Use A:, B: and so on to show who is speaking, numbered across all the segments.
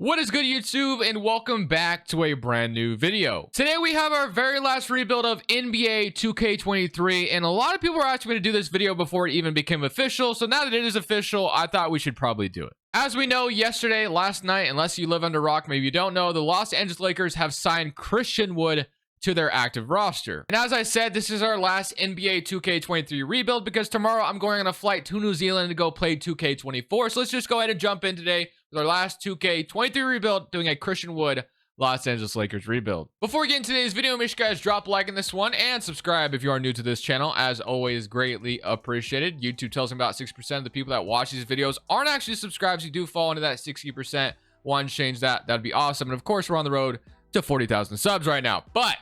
A: What is good, YouTube, and welcome back to a brand new video. Today we have our very last rebuild of NBA 2K23, and a lot of people were asking me to do this video before it even became official, so now that it is official, I thought we should probably do it. As we know, yesterday, last night, unless you live under a rock, maybe you don't know, the Los Angeles Lakers have signed Christian Wood to their active roster. And as I said, this is our last NBA 2K23 rebuild because tomorrow I'm going on a flight to New Zealand to go play 2K24. So let's just go ahead and jump in today with our last 2K23 rebuild, doing a Christian Wood Los Angeles Lakers rebuild. Before we get into today's video, make sure you guys drop a like on this one and subscribe if you are new to this channel. As always, greatly appreciated. YouTube tells me about 60% of the people that watch these videos aren't actually subscribed. So you do fall into that 60%. One, change that. That'd be awesome. And of course, we're on the road to 40,000 subs right now. But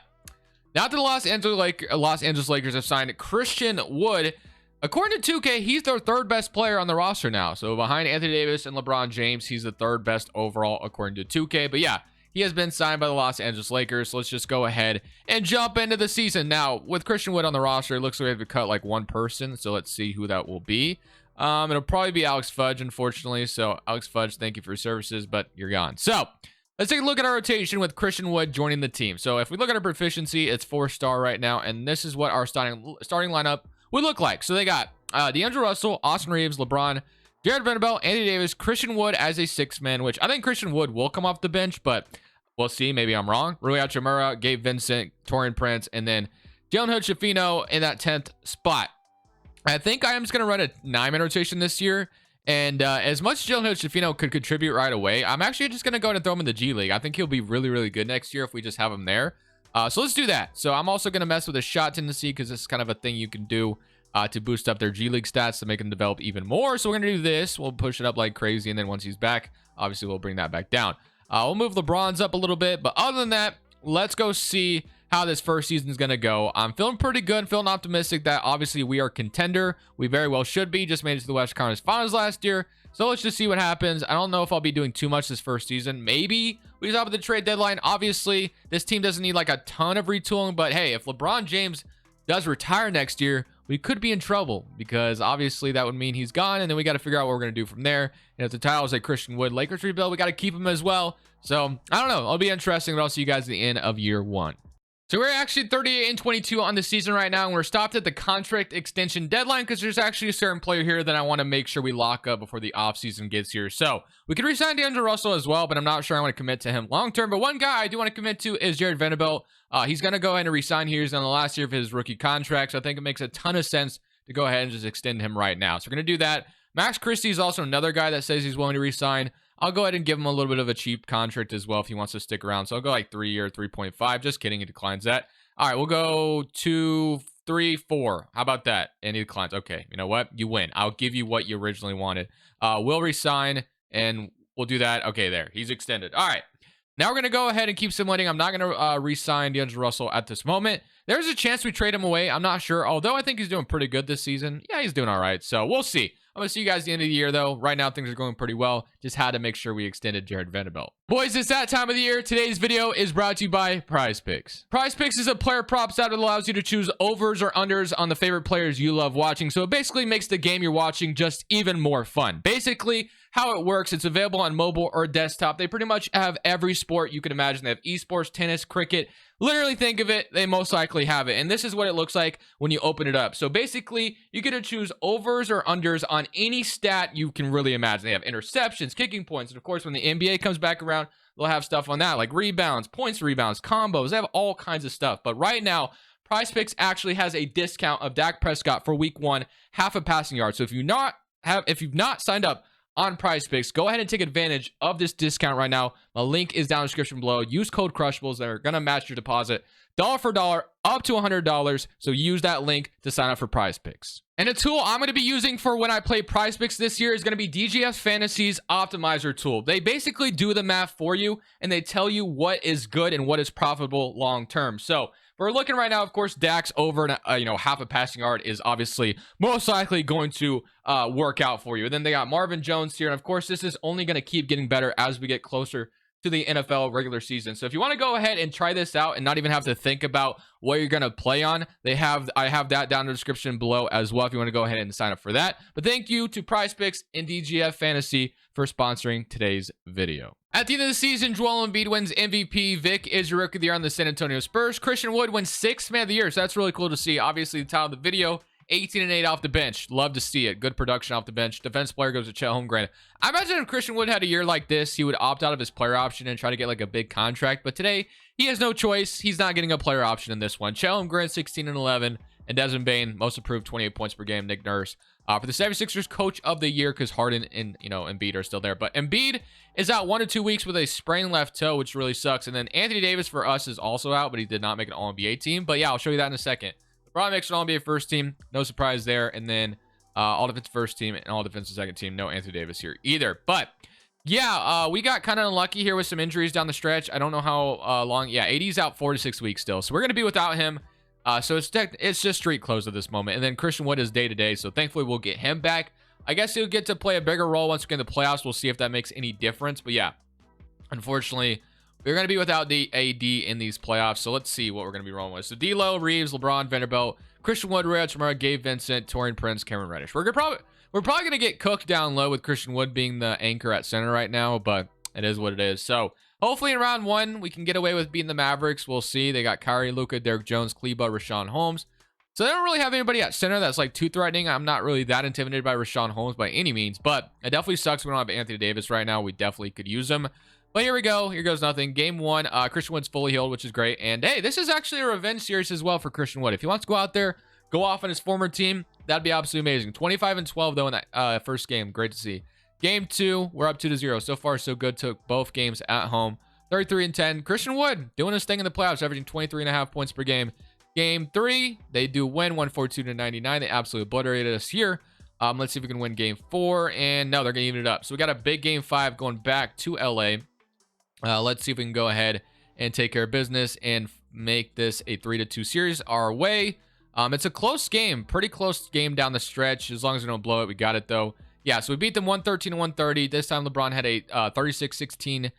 A: now that the Los Angeles Lakers have signed Christian Wood, according to 2K, he's their third best player on the roster now. So behind Anthony Davis and LeBron James, he's the third best overall according to 2K. But yeah, he has been signed by the Los Angeles Lakers. So let's just go ahead and jump into the season. Now, with Christian Wood on the roster, it looks like we have to cut like one person. So let's see who that will be. It'll probably be Alex Fudge, unfortunately. So Alex Fudge, thank you for your services, but you're gone. So let's take a look at our rotation with Christian Wood joining the team. So if we look at our proficiency, it's 4-star right now. And this is what our starting lineup would look like. So they got D'Angelo Russell, Austin Reeves, LeBron, Jared Vanderbilt, Anthony Davis, Christian Wood as a 6-man, which I think Christian Wood will come off the bench, but we'll see. Maybe I'm wrong. Rui Hachimura, Gabe Vincent, Torian Prince, and then Jalen Hood-Schifino in that 10th spot. I think I am just going to run a 9-man rotation this year. And as much as Jalen Hood-Schifino could contribute right away, I'm actually just going to go ahead and throw him in the G League. I think he'll be really, really good next year if we just have him there. So let's do that. So I'm also going to mess with a shot tendency because this is kind of a thing you can do to boost up their G League stats to make them develop even more. So we're going to do this. We'll push it up like crazy. And then once he's back, obviously we'll bring that back down. We'll move LeBron's up a little bit. But other than that, let's go see how this first season is going to go. I'm feeling pretty good, feeling optimistic that obviously we are a contender. We very well should be. Just made it to the West Conference Finals last year. So let's just see what happens. I don't know if I'll be doing too much this first season. Maybe we stop at the trade deadline. Obviously, this team doesn't need like a ton of retooling. But hey, if LeBron James does retire next year, we could be in trouble because obviously that would mean he's gone. And then we got to figure out what we're going to do from there. And if the title is a Christian Wood Lakers rebuild, we got to keep him as well. So I don't know. It'll be interesting. But I'll see you guys at the end of year one. So we're actually 38-22 on the season right now, and we're stopped at the contract extension deadline because there's actually a certain player here that I want to make sure we lock up before the offseason gets here. So we could re-sign D'Angelo Russell as well, but I'm not sure I want to commit to him long-term. But one guy I do want to commit to is Jared Vanderbilt. He's going to go ahead and re-sign here. He's on the last year of his rookie contract, so I think it makes a ton of sense to go ahead and just extend him right now. So we're going to do that. Max Christie is also another guy that says he's willing to re-sign. I'll go ahead and give him a little bit of a cheap contract as well if he wants to stick around. So I'll go like 3 or 3.5. Just kidding, he declines that. All right, we'll go 2, 3, 4. How about that? And he declines. Okay, you know what? You win. I'll give you what you originally wanted. We'll resign, and we'll do that. Okay, there. He's extended. All right. Now we're going to go ahead and keep simulating. I'm not going to re-sign D'Angelo Russell at this moment. There's a chance we trade him away. I'm not sure. Although I think he's doing pretty good this season. Yeah, he's doing all right. So we'll see. I'm going to see you guys at the end of the year, though. Right now, things are going pretty well. Just had to make sure we extended Jared Vanderbilt. Boys, it's that time of the year. Today's video is brought to you by Prize Picks. Prize Picks is a player props app that allows you to choose overs or unders on the favorite players you love watching. So it basically makes the game you're watching just even more fun. Basically, how it works, it's available on mobile or desktop. They pretty much have every sport you can imagine. They have esports, tennis, cricket. Literally think of it, they most likely have it. And this is what it looks like when you open it up. So basically, you get to choose overs or unders on any stat you can really imagine. They have interceptions, kicking points, and of course, when the NBA comes back around, they'll have stuff on that, like rebounds, points, rebounds, combos. They have all kinds of stuff. But right now, PrizePicks actually has a discount of Dak Prescott for week 1, half a passing yard. So if you've not signed up on PrizePicks, go ahead and take advantage of this discount right now. The link is down in the description below. Use code Crushables. They're going to match your deposit dollar for dollar up to $100. So use that link to sign up for PrizePicks. And a tool I'm going to be using for when I play PrizePicks this year is going to be DGF Fantasy's Optimizer tool. They basically do the math for you, and they tell you what is good and what is profitable long term. So we're looking right now, of course, Dak's over half a passing yard is obviously most likely going to work out for you. And then they got Marvin Jones here. And of course, this is only going to keep getting better as we get closer to the NFL regular season. So if you want to go ahead and try this out and not even have to think about what you're going to play on, I have that down in the description below as well if you want to go ahead and sign up for that. But thank you to PrizePicks and DGF Fantasy for sponsoring today's video. At the end of the season, Joel Embiid wins MVP. Vic is your Rookie of the Year on the San Antonio Spurs. Christian Wood wins 6th Man of the Year, so that's really cool to see. Obviously, the title of the video, 18-8 off the bench. Love to see it. Good production off the bench. Defense player goes to Chet Holmgren. I imagine if Christian Wood had a year like this, he would opt out of his player option and try to get like a big contract. But today, he has no choice. He's not getting a player option in this one. Chet Holmgren, 16-11. And Desmond Bane, most improved, 28 points per game. Nick Nurse for the 76ers Coach of the Year, because Harden and Embiid are still there. But Embiid is out 1 to 2 weeks with a sprained left toe, which really sucks. And then Anthony Davis for us is also out, but he did not make an All-NBA team. But yeah, I'll show you that in a second. LeBron makes an All-NBA first team. No surprise there. And then all defense first team and all defensive second team. No Anthony Davis here either. But yeah, we got kind of unlucky here with some injuries down the stretch. I don't know how long. Yeah, AD's out 4 to 6 weeks still. So we're going to be without him. So it's just street closed at this moment. And then Christian Wood is day-to-day, so thankfully we'll get him back. I guess he'll get to play a bigger role once we get in the playoffs. We'll see if that makes any difference. But yeah, unfortunately, we're going to be without the AD in these playoffs. So let's see what we're going to be rolling with. So D'Lo, Reeves, LeBron, Vanderbilt, Christian Wood, Ray Alchemara, Gabe Vincent, Taurean Prince, Cameron Reddish. We're probably going to get cooked down low with Christian Wood being the anchor at center right now, but it is what it is. So hopefully in round 1, we can get away with beating the Mavericks. We'll see. They got Kyrie, Luka, Derek Jones, Kleba, Rashawn Holmes. So they don't really have anybody at center that's like too threatening. I'm not really that intimidated by Rashawn Holmes by any means, but it definitely sucks we don't have Anthony Davis right now. We definitely could use him. But here we go. Here goes nothing. Game 1, Christian Wood's fully healed, which is great. And hey, this is actually a revenge series as well for Christian Wood. If he wants to go out there, go off on his former team, that'd be absolutely amazing. 25-12 though in that first game. Great to see. Game 2, we're up 2-0. So far, so good. Took both games at home. 33-10. Christian Wood doing his thing in the playoffs, averaging 23.5 points per game. Game 3, they do win 142-99. They absolutely obliterated us here. Let's see if we can win game 4. And no, they're going to even it up. So we got a big game 5 going back to LA. Let's see if we can go ahead and take care of business and make this a 3-2 series our way. It's a close game, pretty close game down the stretch. As long as we don't blow it, we got it though. Yeah, so we beat them 113-130. This time LeBron had a 36-16-10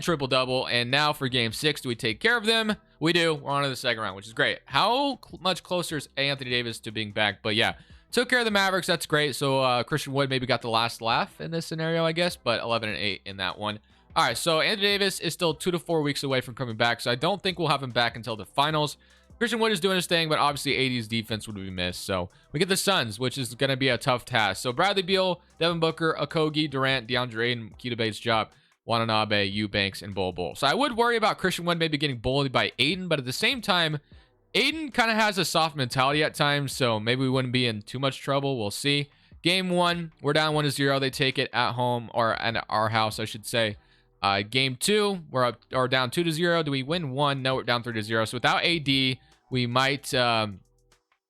A: triple-double. And now for game 6, do we take care of them? We do. We're on to the second round, which is great. How much closer is Anthony Davis to being back? But yeah, took care of the Mavericks. That's great. So Christian Wood maybe got the last laugh in this scenario, I guess, but 11-8 in that one. All right, so Anthony Davis is still 2 to 4 weeks away from coming back, so I don't think we'll have him back until the finals. Christian Wood is doing his thing, but obviously AD's defense would be missed. So we get the Suns, which is going to be a tough task. So Bradley Beal, Devin Booker, Okogie, Durant, DeAndre Ayton, Keita Bates-Job, Watanabe, Eubanks, and Bol. So I would worry about Christian Wood maybe getting bullied by Ayton, but at the same time, Ayton kind of has a soft mentality at times, so maybe we wouldn't be in too much trouble. We'll see. Game 1, we're down 1-0. They take it at home, or at our house, I should say. Game 2, we're up or down 2-0. Do we win 1? No, we're down 3-0. So without AD, we might and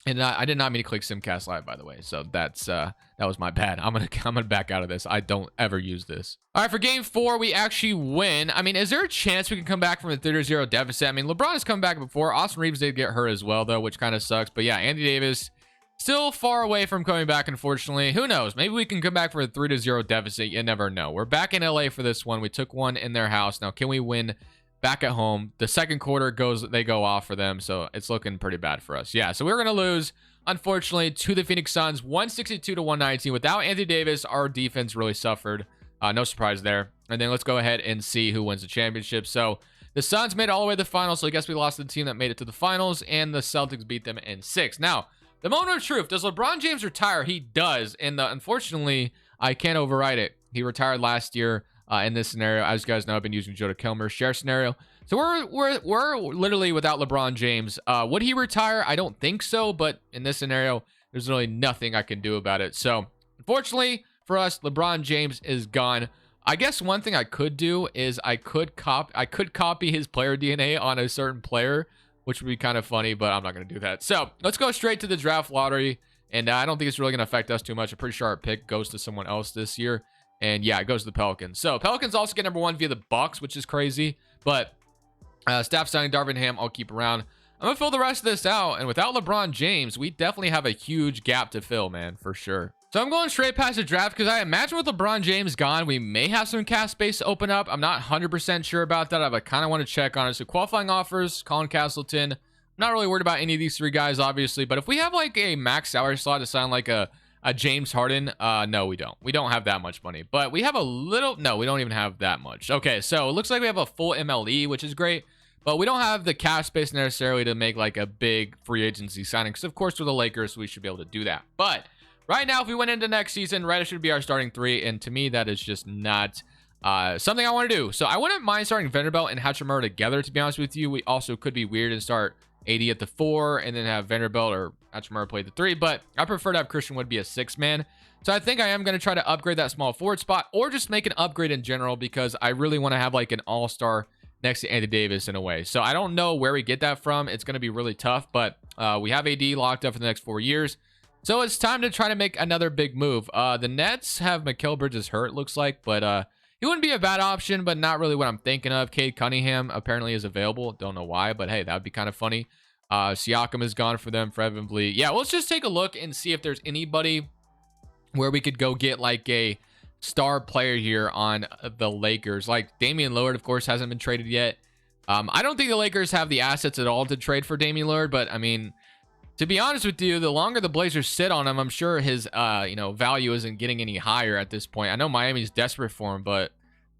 A: I did not mean to click Simcast Live, by the way, so that's that was my bad. I'm gonna back out of this. I don't ever use this. All right, for game 4, we actually win. I mean, is there a chance we can come back from a 3-0 deficit? I mean, LeBron has come back before. Austin Reeves did get hurt as well though, which kind of sucks. But yeah, Anthony Davis still far away from coming back, unfortunately. Who knows? Maybe we can come back for a 3-0 deficit. You never know. We're back in LA for this one. We took one in their house. Now, can we win back at home? The second quarter they go off for them, so it's looking pretty bad for us. Yeah, so we're gonna lose, unfortunately, to the Phoenix Suns, 162-119. Without Anthony Davis, our defense really suffered. No surprise there. And then let's go ahead and see who wins the championship. So the Suns made it all the way to the finals, so I guess we lost to the team that made it to the finals, and the Celtics beat them in 6. Now, the moment of truth, does LeBron James retire? He does, and unfortunately, I can't override it. He retired last year. In this scenario, as you guys know, I've been using Joe Kelmer's share scenario. So we're literally without LeBron James. Would he retire? I don't think so, but in this scenario, there's really nothing I can do about it. So unfortunately for us, LeBron James is gone. I guess one thing I could do is I could copy his player DNA on a certain player, which would be kind of funny, but I'm not going to do that. So let's go straight to the draft lottery. And I don't think it's really going to affect us too much. I'm pretty sure our pick goes to someone else this year. And yeah, it goes to the Pelicans. So Pelicans also get number 1 via the Bucks, which is crazy. But staff signing Darvin Ham, I'll keep around. I'm going to fill the rest of this out. And without LeBron James, we definitely have a huge gap to fill, man, for sure. So I'm going straight past the draft because I imagine with LeBron James gone, we may have some cap space to open up. I'm not 100% sure about that. I kind of want to check on it. So qualifying offers, Colin Castleton. I'm not really worried about any of these 3 guys, obviously. But if we have like a max salary slot to sign like a a James Harden. No, we don't. We don't have that much money, but we have a little. No, we don't even have that much. Okay, so it looks like we have a full MLE, which is great, but we don't have the cap space necessarily to make like a big free agency signing. Because of course, with the Lakers, we should be able to do that. But right now, if we went into next season, Reddish should be our starting 3, and to me, that is just not something I want to do. So I wouldn't mind starting Vanderbilt and Hachimura together. To be honest with you, we also could be weird and start AD at the 4 and then have Vanderbilt or Hachimura play the 3, but I prefer to have Christian Wood be a 6-man. So I think I am going to try to upgrade that small forward spot or just make an upgrade in general because I really want to have like an all-star next to Anthony Davis in a way. So I don't know where we get that from. It's going to be really tough, but we have AD locked up for the next 4 years. So it's time to try to make another big move. The Nets have Mikal Bridges hurt, looks like, but he wouldn't be a bad option, but not really what I'm thinking of. Cade Cunningham apparently is available. Don't know why, but hey, that would be kind of funny. Siakam is gone for them, Fred VanVleet. Yeah, let's just take a look and see if there's anybody where we could go get like a star player here on the Lakers. Like Damian Lillard, of course, hasn't been traded yet. I don't think the Lakers have the assets at all to trade for Damian Lillard, but I mean, to be honest with you, the longer the Blazers sit on him, I'm sure his value isn't getting any higher at this point. I know Miami's desperate for him, but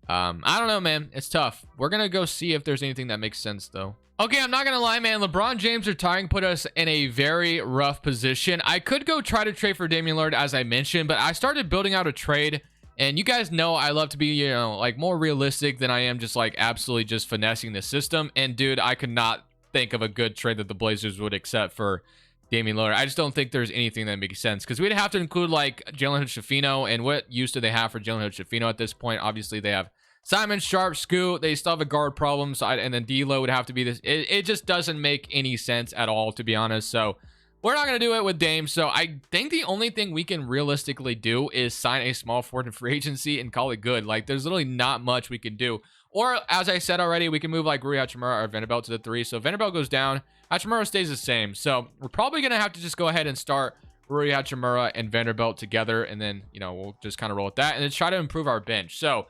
A: I don't know, man. It's tough. We're gonna go see if there's anything that makes sense though. Okay, I'm not gonna lie, man. LeBron James retiring put us in a very rough position. I could go try to trade for Damian Lillard, as I mentioned, but I started building out a trade, and you guys know I love to be, like more realistic than I am just like absolutely just finessing the system. And dude, I could not think of a good trade that the Blazers would accept for Damian Lillard. I just don't think there's anything that makes sense because we'd have to include like Jalen Hood-Schifino, and what use do they have for Jalen Hood-Schifino at this point? Obviously, they have Simon Sharp, Scoot. They still have a guard problem, so and then D'Lo would have to be this. It just doesn't make any sense at all, to be honest. So we're not going to do it with Dame. So I think the only thing we can realistically do is sign a small forward in free agency and call it good. Like there's literally not much we can do. Or as I said already, we can move like Rui Hachimura or Vanderbilt to the 3. So Vanderbilt goes down, Hachimura stays the same. So we're probably going to have to just go ahead and start Rui Hachimura and Vanderbilt together. And then, we'll just kind of roll with that and then try to improve our bench. So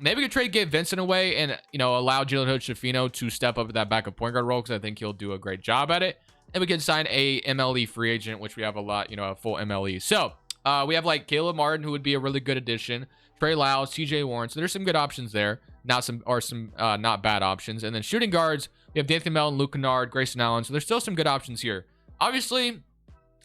A: maybe we could trade Gabe Vincent away and, allow Jalen Hood-Schifino to step up at that backup point guard role because I think he'll do a great job at it. And we can sign a MLE free agent, which we have a lot, a full MLE. So we have like Caleb Martin, who would be a really good addition. Trey Lyles, TJ Warren. So there's some good options there. Not bad options. And then shooting guards, we have D'Anthony Melton, Luke Kennard, Grayson Allen. So there's still some good options here. Obviously,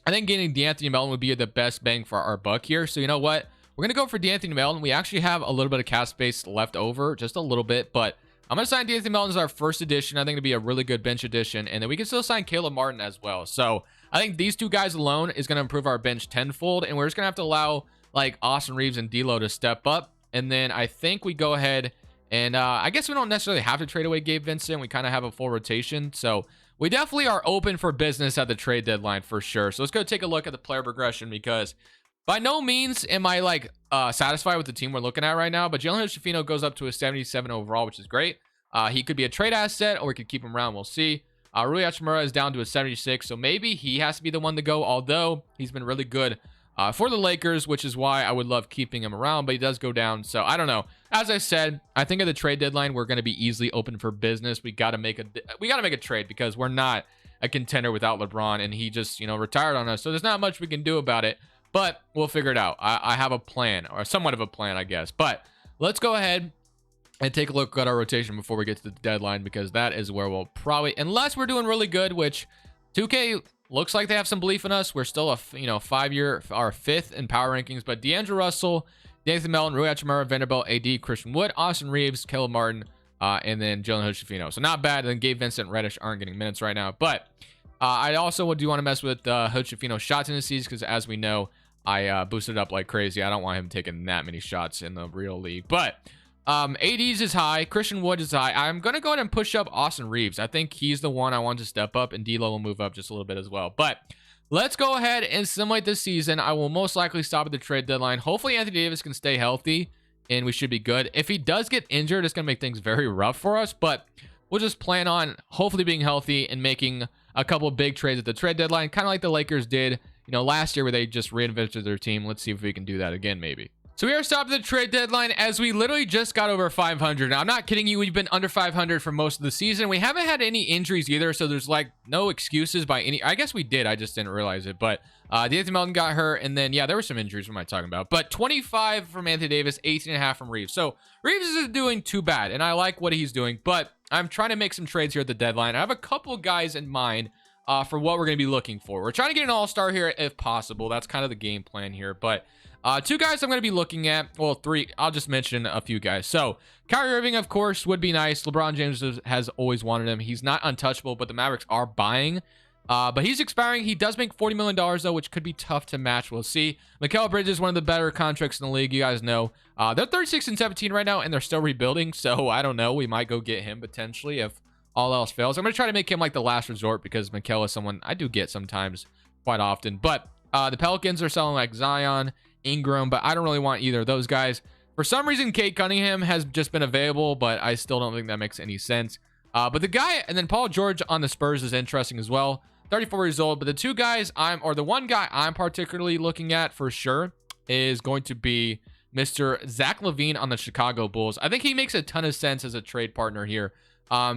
A: I think getting D'Anthony Melton would be the best bang for our buck here. So you know what? We're going to go for D'Anthony Melton. We actually have a little bit of cap space left over, just a little bit. But I'm going to sign D'Anthony Melton as our first addition. I think it'd be a really good bench addition. And then we can still sign Caleb Martin as well. So I think these two guys alone is going to improve our bench tenfold. And we're just going to have to allow like Austin Reeves and D'Lo to step up. And then I think we go ahead and I guess we don't necessarily have to trade away Gabe Vincent. We kind of have a full rotation. So we definitely are open for business at the trade deadline for sure. So let's go take a look at the player progression because by no means am I like satisfied with the team we're looking at right now. But Jalen Hood-Schifino goes up to a 77 overall, which is great. He could be a trade asset or we could keep him around. We'll see. Rui Hachimura is down to a 76. So maybe he has to be the one to go, although he's been really good for the Lakers, which is why I would love keeping him around, but he does go down. So I don't know. As I said, I think at the trade deadline, we're going to be easily open for business. We got to make a trade because we're not a contender without LeBron and he just, retired on us. So there's not much we can do about it, but we'll figure it out. I have a plan or somewhat of a plan, I guess, but let's go ahead and take a look at our rotation before we get to the deadline, because that is where we'll probably, unless we're doing really good, which 2K looks like they have some belief in us. We're still a 5-year, our 5th in power rankings, but D'Angelo Russell, D'Anthony Melton, Rui Hachimura, Vanderbilt, AD, Christian Wood, Austin Reeves, Caleb Martin, and then Jalen Hood-Schifino. So not bad. And then Gabe Vincent, Reddish aren't getting minutes right now, but I also do want to mess with Hood-Schifino's shot tendencies because as we know, I boosted up like crazy. I don't want him taking that many shots in the real league, but AD's is high. Christian Wood is high. I'm going to go ahead and push up Austin Reeves. I think he's the one I want to step up, and D'Lo will move up just a little bit as well. But let's go ahead and simulate this season. I will most likely stop at the trade deadline. Hopefully, Anthony Davis can stay healthy, and we should be good. If he does get injured, it's going to make things very rough for us, but we'll just plan on hopefully being healthy and making a couple of big trades at the trade deadline, kind of like the Lakers did, last year where they just reinvented their team. Let's see if we can do that again, maybe. So we are stopping the trade deadline as we literally just got over 500. Now, I'm not kidding you. We've been under 500 for most of the season. We haven't had any injuries either, so there's like no excuses by any. I guess we did. I just didn't realize it. But Anthony Melton got hurt, and then, yeah, there were some injuries. What am I talking about? But 25 from Anthony Davis, 18.5 from Reeves. So Reeves isn't doing too bad, and I like what he's doing. But I'm trying to make some trades here at the deadline. I have a couple guys in mind for what we're going to be looking for. We're trying to get an all-star here if possible. That's kind of the game plan here. But two guys I'm going to be looking at. Well, three. I'll just mention a few guys. So Kyrie Irving, of course, would be nice. LeBron James has always wanted him. He's not untouchable, but the Mavericks are buying. But he's expiring. He does make $40 million, though, which could be tough to match. We'll see. Mikal Bridges, one of the better contracts in the league. You guys know. They're 36 and 17 right now, and they're still rebuilding. So I don't know. We might go get him potentially if all else fails. I'm going to try to make him like the last resort because Mikal is someone I do get sometimes quite often. But the Pelicans are selling like Zion, Ingram, but I don't really want either of those guys. For some reason, Kate Cunningham has just been available, but I still don't think that makes any sense. But the guy, and then Paul George on the Spurs is interesting as well. 34 years old, but the two guys the one guy I'm particularly looking at for sure is going to be Mr. Zach LaVine on the Chicago Bulls. I think he makes a ton of sense as a trade partner here.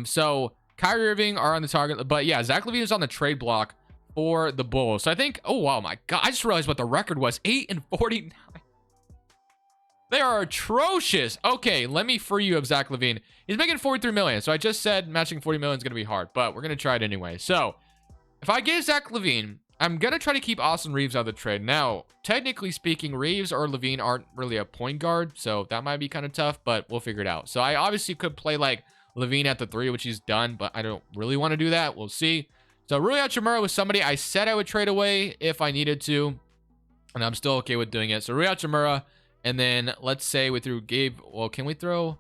A: So Kyrie Irving are on the target, but yeah, Zach LaVine is on the trade block for the Bulls. So I think, oh wow, my God, I just realized what the record was, 8-49. They are atrocious. Okay, let me free you of Zach LaVine. He's making $43 million. So I just said matching $40 million is going to be hard, but we're going to try it anyway. So if I get Zach LaVine, I'm going to try to keep Austin Reeves out of the trade. Now, technically speaking, Reeves or LaVine aren't really a point guard, so that might be kind of tough, but we'll figure it out. So I obviously could play like LaVine at the 3, which he's done, but I don't really want to do that. We'll see. So Rui Hachimura was somebody I said I would trade away if I needed to, and I'm still okay with doing it. So Rui Hachimura, and then let's say we threw Gabe. Well, can we throw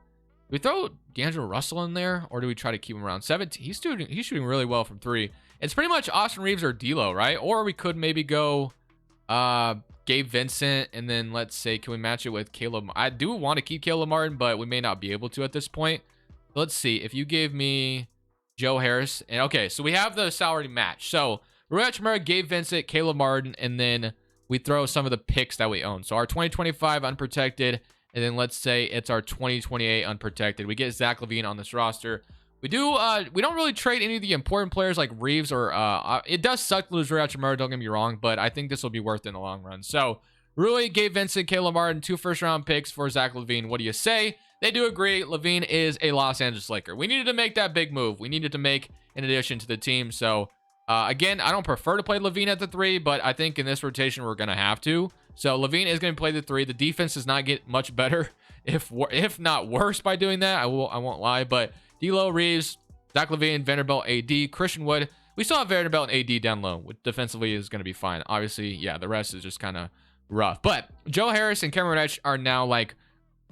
A: D'Angelo Russell in there, or do we try to keep him around 17? He's shooting really well from 3. It's pretty much Austin Reeves or D'Lo, right? Or we could maybe go Gabe Vincent, and then let's say, can we match it with Caleb? I do want to keep Caleb Martin, but we may not be able to at this point. Let's see. If you gave me Joe Harris, and okay, so we have the salary match. So Rui Hachimura, Gabe Vincent, Caleb Martin, and then we throw some of the picks that we own. So our 2025 unprotected, and then let's say it's our 2028 unprotected. We get Zach LaVine on this roster. We don't really trade any of the important players like Reeves or it does suck to lose Rui Hachimura, don't get me wrong, but I think this will be worth it in the long run. So Rui, Gabe Vincent, Caleb Martin, 2 first-round picks for Zach LaVine. What do you say? They do agree. LaVine is a Los Angeles Laker. We needed to make that big move. We needed to make an addition to the team. So again, I don't prefer to play LaVine at the 3, but I think in this rotation we're gonna have to. So LaVine is going to play the 3. The defense does not get much better, if not worse, by doing that. I won't lie, but D'Lo, Reeves, Zach LaVine, Vanderbilt, AD, Christian Wood. We still have Vanderbilt and AD down low, which defensively is going to be fine. Obviously, yeah, the rest is just kind of rough. But Joe Harris and Cameron Reddish are now like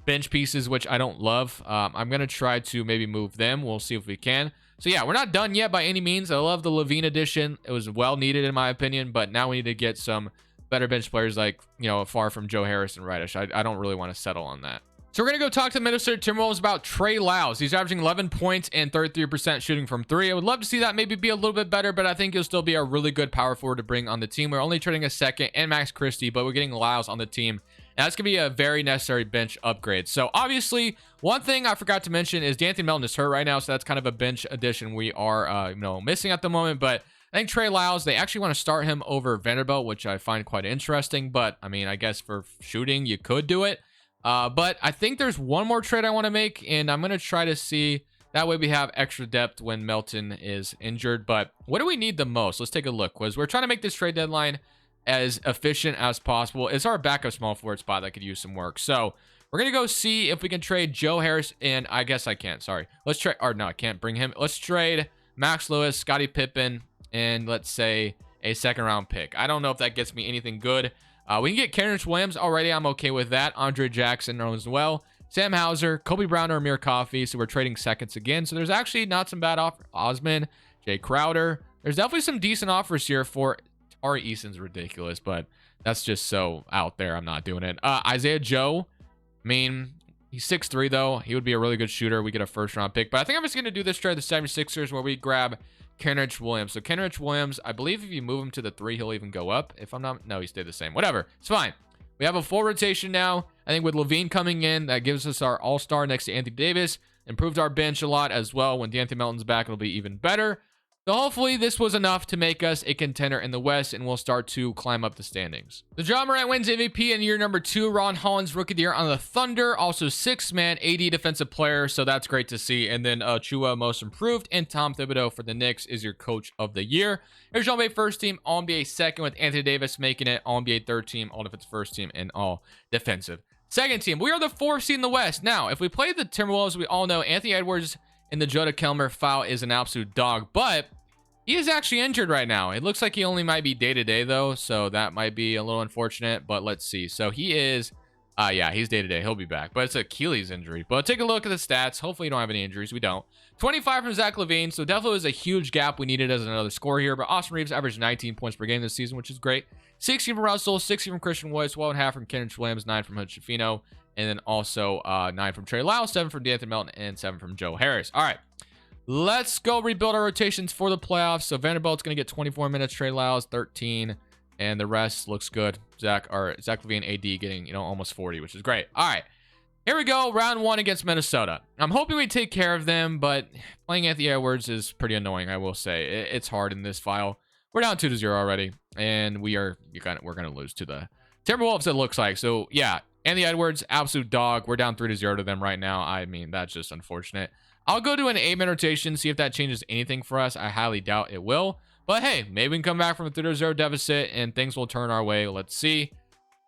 A: bench pieces, which I don't love. I'm going to try to maybe move them. We'll see if we can. So yeah, we're not done yet by any means. I love the LaVine addition. It was well needed in my opinion, but now we need to get some better bench players like, far from Joe Harris and Reddish. I don't really want to settle on that. So we're going to go talk to the Minnesota Timberwolves about Trey Lyles. He's averaging 11 points and 33% shooting from 3. I would love to see that maybe be a little bit better, but I think he'll still be a really good power forward to bring on the team. We're only trading a second and Max Christie, but we're getting Lyles on the team. And that's going to be a very necessary bench upgrade. So obviously, one thing I forgot to mention is D'Anthony Melton is hurt right now, so that's kind of a bench addition we are missing at the moment. But I think Trey Lyles, they actually want to start him over Vanderbilt, which I find quite interesting. But I mean, I guess for shooting, you could do it. But I think there's one more trade I want to make, and I'm going to try to see. That way we have extra depth when Melton is injured. But what do we need the most? Let's take a look, because we're trying to make this trade deadline as efficient as possible. It's our backup small forward spot that could use some work. So we're going to go see if we can trade Joe Harris, and I guess I can't. Sorry. Let's trade, or no, I can't bring him. Let's trade Max Lewis, Scottie Pippen, and let's say a second-round pick. I don't know if that gets me anything good. We can get Kenrich Williams already. I'm okay with that. Andre Jackson as well. Sam Hauser, Kobe Brown, or Amir Coffey. So we're trading seconds again. So there's actually not some bad offers. Osman, Jay Crowder. There's definitely some decent offers here for Tari Eason's ridiculous, but that's just so out there. I'm not doing it. Isaiah Joe. I mean, he's 6'3", though. He would be a really good shooter. We get a first-round pick. But I think I'm just going to do this trade the 76ers where we grab Kenrich Williams. So Kenrich Williams, I believe if you move him to the 3, he'll even go up. If I'm not, no, he stayed the same. Whatever, it's fine. We have a full rotation now. I think with Levine coming in, that gives us our all-star next to Anthony Davis. Improved our bench a lot as well. When D'Anthony Melton's back, it'll be even better. So hopefully this was enough to make us a contender in the West, and we'll start to climb up the standings. The Ja Morant wins MVP in year number 2. Ron Holland's rookie of the year on the Thunder. Also 6-man AD defensive player, so that's great to see. And then Chua most improved, and Tom Thibodeau for the Knicks is your coach of the year. Here's your All-NBA first team, All-NBA second with Anthony Davis making it, All-NBA third team, All-Defensive first team, and All-Defensive second team. We are the 4th seed in the West. Now, if we play the Timberwolves, we all know Anthony Edwards in the Joda Kelmer foul is an absolute dog, but he is actually injured right now. It looks like he only might be day-to-day, though, so that might be a little unfortunate, but let's see. So he is, yeah, he's day-to-day. He'll be back, but it's an Achilles injury. But take a look at the stats. Hopefully you don't have any injuries. We don't. 25 from Zach LaVine, so definitely was a huge gap we needed as another score here, but Austin Reeves averaged 19 points per game this season, which is great. 16 from Russell, 16 from Christian Wood, 12.5 from Kendrick Williams, 9 from Hood Schifino, and then also 9 from Trey Lyles, 7 from D'Anthony Melton, and 7 from Joe Harris. All right. Let's go rebuild our rotations for the playoffs. So Vanderbilt's going to get 24 minutes, Trey Lyles 13, and the rest looks good. Zach LaVine AD getting, you know, almost 40, which is great. All right. Here we go, round 1 against Minnesota. I'm hoping we take care of them, but playing Anthony Edwards is pretty annoying, I will say. It's hard in this file. We're down 2-0 already, and we're going to lose to the Timberwolves, it looks like. So, yeah, Anthony Edwards, absolute dog. We're down 3-0 to them right now. I mean, that's just unfortunate. I'll go to an 8-man rotation, see if that changes anything for us. I highly doubt it will. But hey, maybe we can come back from a 3-0 deficit and things will turn our way. Let's see.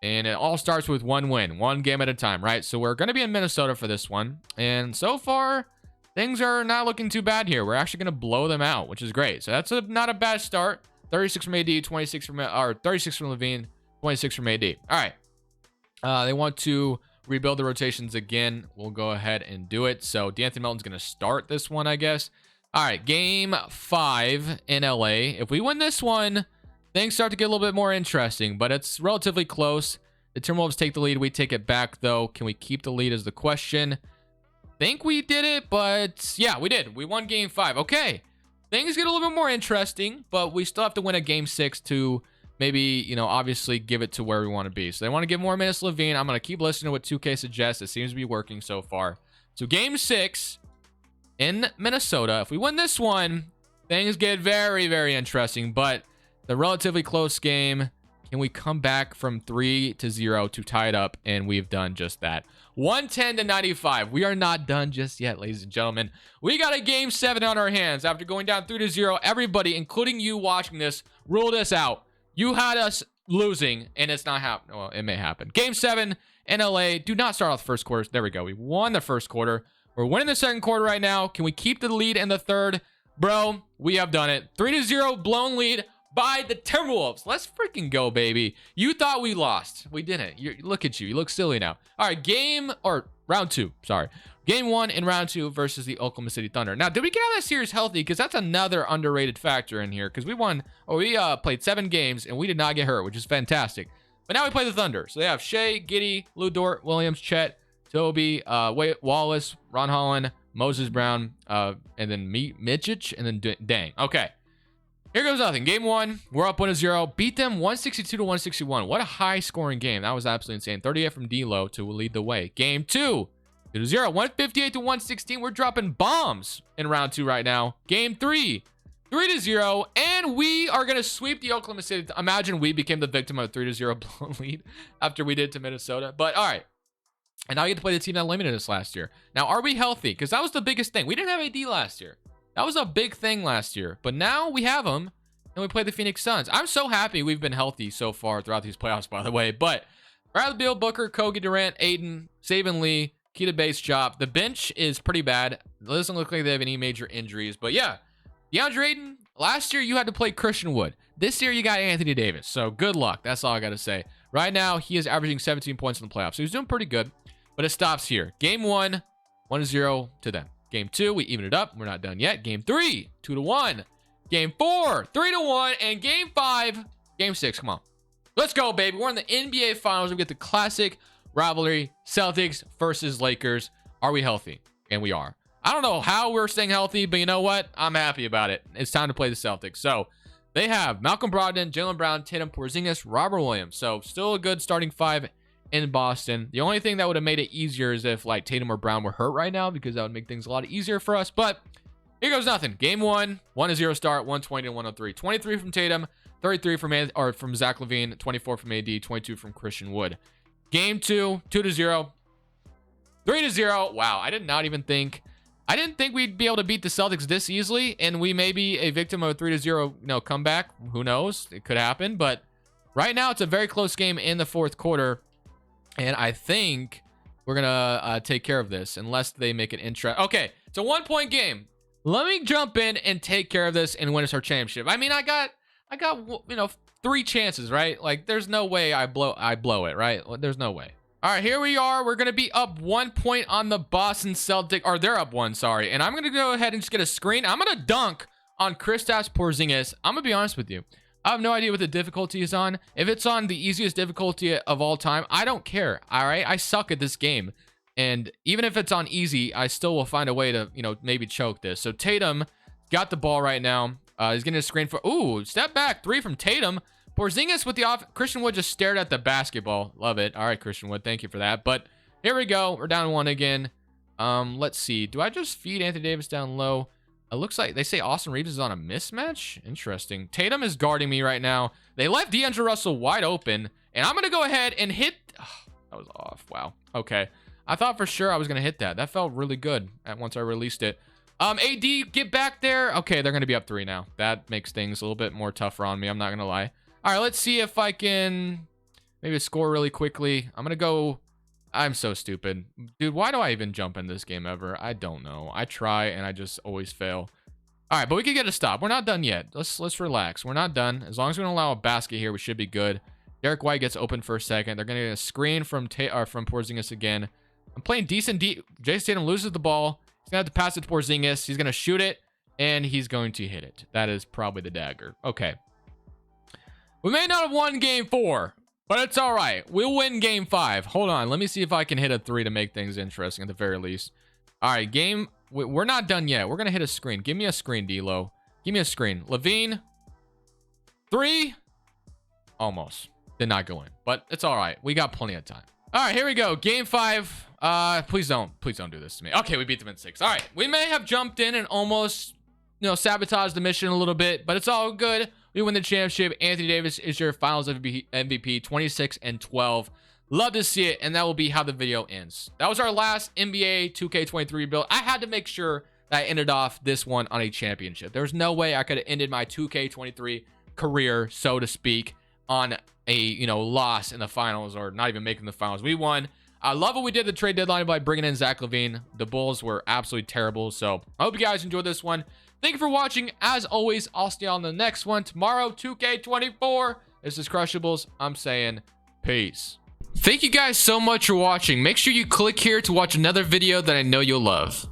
A: And it all starts with one win, one game at a time, right? So we're going to be in Minnesota for this one. And so far, things are not looking too bad here. We're actually going to blow them out, which is great. So that's not a bad start. 36 from AD, 26 from, or 36 from Levine, 26 from AD. All right. They want to rebuild the rotations again. We'll go ahead and do it. So D'Anthony Melton's going to start this one, I guess. All right, game 5 in LA. If we win this one, things start to get a little bit more interesting, but it's relatively close. The Timberwolves take the lead. We take it back, though. Can we keep the lead is the question. Think we did it, but yeah, we did. We won game 5. Okay, things get a little bit more interesting, but we still have to win a game 6 to maybe, you know, obviously give it to where we want to be. So they want to give more minutes to Levine. I'm going to keep listening to what 2K suggests. It seems to be working so far. So game 6 in Minnesota. If we win this one, things get very, very interesting. But the relatively close game, can we come back from 3-0 to tie it up? And we've done just that. 110-95. We are not done just yet, ladies and gentlemen. We got a game 7 on our hands. After going down 3-0, everybody, including you watching this, ruled us out. You had us losing, and it's not happening. Well, it may happen. Game 7 in LA. Do not start off the first quarter. There we go. We won the first quarter. We're winning the second quarter right now. Can we keep the lead in the third? Bro, we have done it. 3-0 blown lead by the Timberwolves. Let's freaking go, baby. You thought we lost. We didn't. Look at you. You look silly now. All right, round 2. Sorry. Game 1 in round 2 versus the Oklahoma City Thunder. Now, did we get out of that series healthy? Because that's another underrated factor in here. Because we played 7 games and we did not get hurt, which is fantastic. But now we play the Thunder. So they have Shea, Giddey, Lou Dort, Williams, Chet, Toby, Wallace, Ron Holland, Moses Brown, and then Mičić, and then Dang. Okay. Here goes nothing. Game 1, we're up 1-0. Beat them 162-161. What a high-scoring game. That was absolutely insane. 38 from D'Lo to lead the way. Game 2. 2-0, 158-116. We're dropping bombs in round 2 right now. Game 3, 3-0, and we are going to sweep the Oklahoma City. Imagine we became the victim of a 3-0 blown lead after we did to Minnesota. But all right, and now you get to play the team that eliminated us last year. Now, are we healthy? Because that was the biggest thing. We didn't have AD last year. That was a big thing last year. But now we have them, and we play the Phoenix Suns. I'm so happy we've been healthy so far throughout these playoffs, by the way. But Bradley Beal, Booker, Kogi Durant, Aiden, Saban Lee, Keita Bates, Chop. The bench is pretty bad. It doesn't look like they have any major injuries. But yeah, DeAndre Ayton, last year you had to play Christian Wood. This year you got Anthony Davis. So good luck. That's all I got to say. Right now, he is averaging 17 points in the playoffs. So he's doing pretty good. But it stops here. Game 1, 1-0 to them. Game 2, we even it up. We're not done yet. Game 3, 2-1. Game 4, 3-1. And game 5, game 6. Come on. Let's go, baby. We're in the NBA Finals. We get the classic rivalry, Celtics versus Lakers. Are we healthy? And we are. I don't know how we're staying healthy, but you know what? I'm happy about it. It's time to play the Celtics. So they have Malcolm Brogdon, Jaylen Brown, Tatum, Porzingis, Robert Williams. So still a good starting 5 in Boston. The only thing that would have made it easier is if like Tatum or Brown were hurt right now, because that would make things a lot easier for us. But here goes nothing. Game 1, 1-0 start, 120 and 103. 23 from Tatum, 33 from Zach LaVine, 24 from AD, 22 from Christian Wood. Game 2, 2-0, 3-0. Wow, I didn't think we'd be able to beat the Celtics this easily, and we may be a victim of a 3-0 comeback. Who knows? It could happen, but right now it's a very close game in the fourth quarter, and I think we're gonna take care of this unless they make it interesting. Okay, it's a 1-point game. Let me jump in and take care of this and win us our championship. I mean, I got 3 chances, right? Like, there's no way I blow it, right? There's no way. All right, here we are. We're gonna be up 1 point on the Boston Celtics, or they're up 1, sorry. And I'm gonna go ahead and just get a screen. I'm gonna dunk on Kristaps Porzingis. I'm gonna be honest with you. I have no idea what the difficulty is on. If it's on the easiest difficulty of all time, I don't care. All right, I suck at this game. And even if it's on easy, I still will find a way to, maybe choke this. So Tatum got the ball right now. He's getting a screen for, ooh, step back 3 from Tatum. Porzingis with the off. Christian Wood just stared at the basketball. Love it. All right, Christian Wood, thank you for that. But here we go. We're down 1 again. Let's see. Do I just feed Anthony Davis down low? It looks like they say Austin Reeves is on a mismatch. Interesting. Tatum is guarding me right now. They left D'Angelo Russell wide open, and I'm going to go ahead and hit. Oh, that was off. Wow. Okay. I thought for sure I was going to hit that. That felt really good once I released it. AD, get back there. Okay, they're going to be up 3 now. That makes things a little bit more tougher on me. I'm not going to lie. All right, let's see if I can maybe score really quickly. I'm going to go. I'm so stupid. Dude, why do I even jump in this game ever? I don't know. I try, and I just always fail. All right, but we can get a stop. We're not done yet. Let's relax. We're not done. As long as we don't allow a basket here, we should be good. Derek White gets open for a second. They're going to get a screen from Porzingis again. I'm playing decent. Jason Tatum loses the ball. He's going to have to pass it to Porzingis. He's going to shoot it, and he's going to hit it. That is probably the dagger. Okay. We may not have won game 4, but it's all right. We'll win game 5. Hold on. Let me see if I can hit a 3 to make things interesting at the very least. All right, we're not done yet. We're going to hit a screen. Give me a screen, D'Lo. Give me a screen. LaVine. 3. Almost. Did not go in, but it's all right. We got plenty of time. All right, here we go. Game 5. Please don't do this to me. Okay, we beat them in 6. All right, we may have jumped in and almost, sabotaged the mission a little bit, but it's all good. We win the championship. Anthony Davis is your finals MVP, 26 and 12. Love to see it, and that will be how the video ends. That was our last NBA 2K23 build. I had to make sure that I ended off this one on a championship. There's no way I could have ended my 2K23 career, so to speak, on a loss in the finals, or not even making the finals. We won. I love what we did at the trade deadline by bringing in Zach LaVine. The Bulls were absolutely terrible. So I hope you guys enjoyed this one. Thank you for watching. As always, I'll see you on the next one tomorrow, 2K24. This is Crushables. I'm saying peace. Thank you guys so much for watching. Make sure you click here to watch another video that I know you'll love.